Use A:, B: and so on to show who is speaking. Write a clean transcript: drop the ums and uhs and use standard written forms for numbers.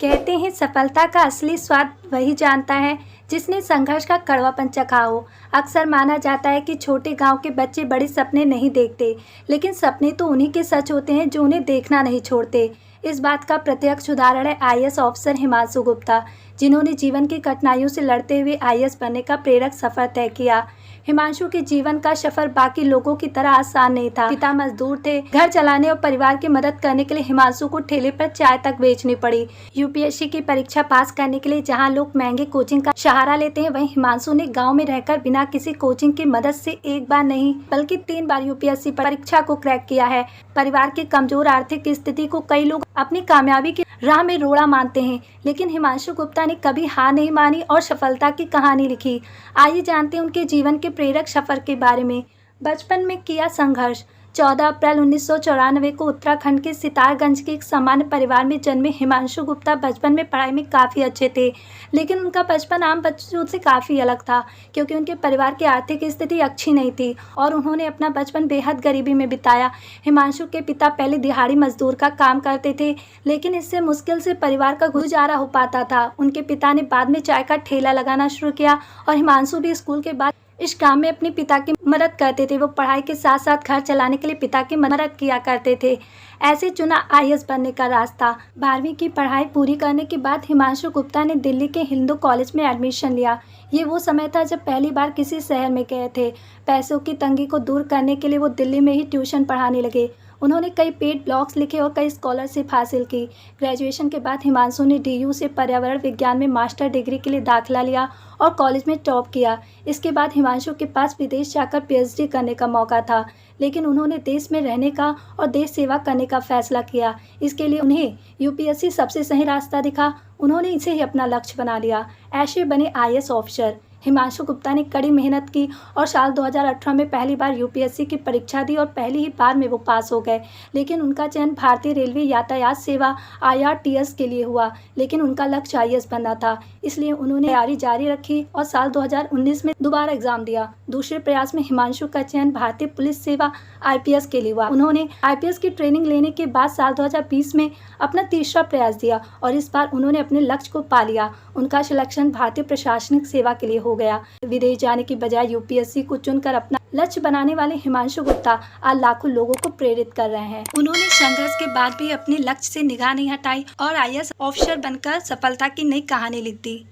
A: कहते हैं सफलता का असली स्वाद वही जानता है जिसने संघर्ष का कड़वापन चखा हो। अक्सर माना जाता है कि छोटे गांव के बच्चे बड़े सपने नहीं देखते, लेकिन सपने तो उन्हीं के सच होते हैं जो उन्हें देखना नहीं छोड़ते। इस बात का प्रत्यक्ष उदाहरण है आईएएस ऑफिसर हिमांशु गुप्ता, जिन्होंने जीवन की कठिनाइयों से लड़ते हुए आईएएस बनने का प्रेरक सफर तय किया। हिमांशु के जीवन का सफर बाकी लोगों की तरह आसान नहीं था। पिता मजदूर थे, घर चलाने और परिवार की मदद करने के लिए हिमांशु को ठेले पर चाय तक बेचनी पड़ी। यूपीएससी की परीक्षा पास करने के लिए जहां लोग महंगे कोचिंग का सहारा लेते हैं, वहीं हिमांशु ने गांव में रहकर बिना किसी कोचिंग की मदद से एक बार नहीं बल्कि 3 बार यूपीएससी परीक्षा को क्रैक किया है। परिवार की कमजोर आर्थिक स्थिति को कई लोग अपनी कामयाबी की राह में रोड़ा मानते हैं, लेकिन हिमांशु गुप्ता ने कभी हार नहीं मानी और सफलता की कहानी लिखी। आइए जानते हैं उनके जीवन के प्रेरक सफर के बारे में। बचपन में किया संघर्ष। 14 अप्रैल 1994 को उत्तराखंड के सितारगंज के एक सामान्य परिवार में जन्मे हिमांशु गुप्ता बचपन में पढ़ाई में काफ़ी अच्छे थे, लेकिन उनका बचपन आम बच्चों से काफ़ी अलग था, क्योंकि उनके परिवार की आर्थिक स्थिति अच्छी नहीं थी और उन्होंने अपना बचपन बेहद गरीबी में बिताया। हिमांशु के पिता पहले दिहाड़ी मजदूर का काम करते थे, लेकिन इससे मुश्किल से परिवार का गुजारा हो पाता था। उनके पिता ने बाद में चाय का ठेला लगाना शुरू किया और हिमांशु भी स्कूल के बाद इस काम में अपने पिता की मदद करते थे। वो पढ़ाई के साथ साथ घर चलाने के लिए पिता की मदद किया करते थे। ऐसे चुना आईएएस बनने का रास्ता। 12वीं की पढ़ाई पूरी करने के बाद हिमांशु गुप्ता ने दिल्ली के हिंदू कॉलेज में एडमिशन लिया। ये वो समय था जब पहली बार किसी शहर में गए थे। पैसों की तंगी को दूर करने के लिए वो दिल्ली में ही ट्यूशन पढ़ाने लगे। उन्होंने कई पेड ब्लॉग्स लिखे और कई स्कॉलरशिप हासिल की। ग्रेजुएशन के बाद हिमांशु ने डीयू से पर्यावरण विज्ञान में मास्टर डिग्री के लिए दाखिला लिया और कॉलेज में टॉप किया। इसके बाद हिमांशु के पास विदेश जाकर पीएचडी करने का मौका था, लेकिन उन्होंने देश में रहने का और देश सेवा करने का फैसला किया। इसके लिए उन्हें यूपीएससी सबसे सही रास्ता दिखा। उन्होंने इसे ही अपना लक्ष्य बना लिया। ऐसे बने आईएएस ऑफिसर। हिमांशु गुप्ता ने कड़ी मेहनत की और साल 2018 में पहली बार यूपीएससी की परीक्षा दी और पहली ही बार में वो पास हो गए, लेकिन उनका चयन भारतीय रेलवे यातायात सेवा आईआरटीएस के लिए हुआ। लेकिन उनका लक्ष्य आईएएस बनना था, इसलिए उन्होंने तैयारी जारी रखी और साल 2019 में दोबारा एग्जाम दिया। दूसरे प्रयास में हिमांशु का चयन भारतीय पुलिस सेवा आईपीएस के लिए हुआ। उन्होंने आईपीएस की ट्रेनिंग लेने के बाद साल 2020 में अपना तीसरा प्रयास दिया और इस बार उन्होंने अपने लक्ष्य को पा लिया। उनका सिलेक्शन भारतीय प्रशासनिक सेवा के लिए हो गया। विदेश जाने की बजाय यूपीएससी को चुनकर अपना लक्ष्य बनाने वाले हिमांशु गुप्ता आज लाखों लोगों को प्रेरित कर रहे हैं। उन्होंने संघर्ष के बाद भी अपने लक्ष्य से निगाह नहीं हटाई और आईएएस ऑफिसर बनकर सफलता की नई कहानी लिख दी।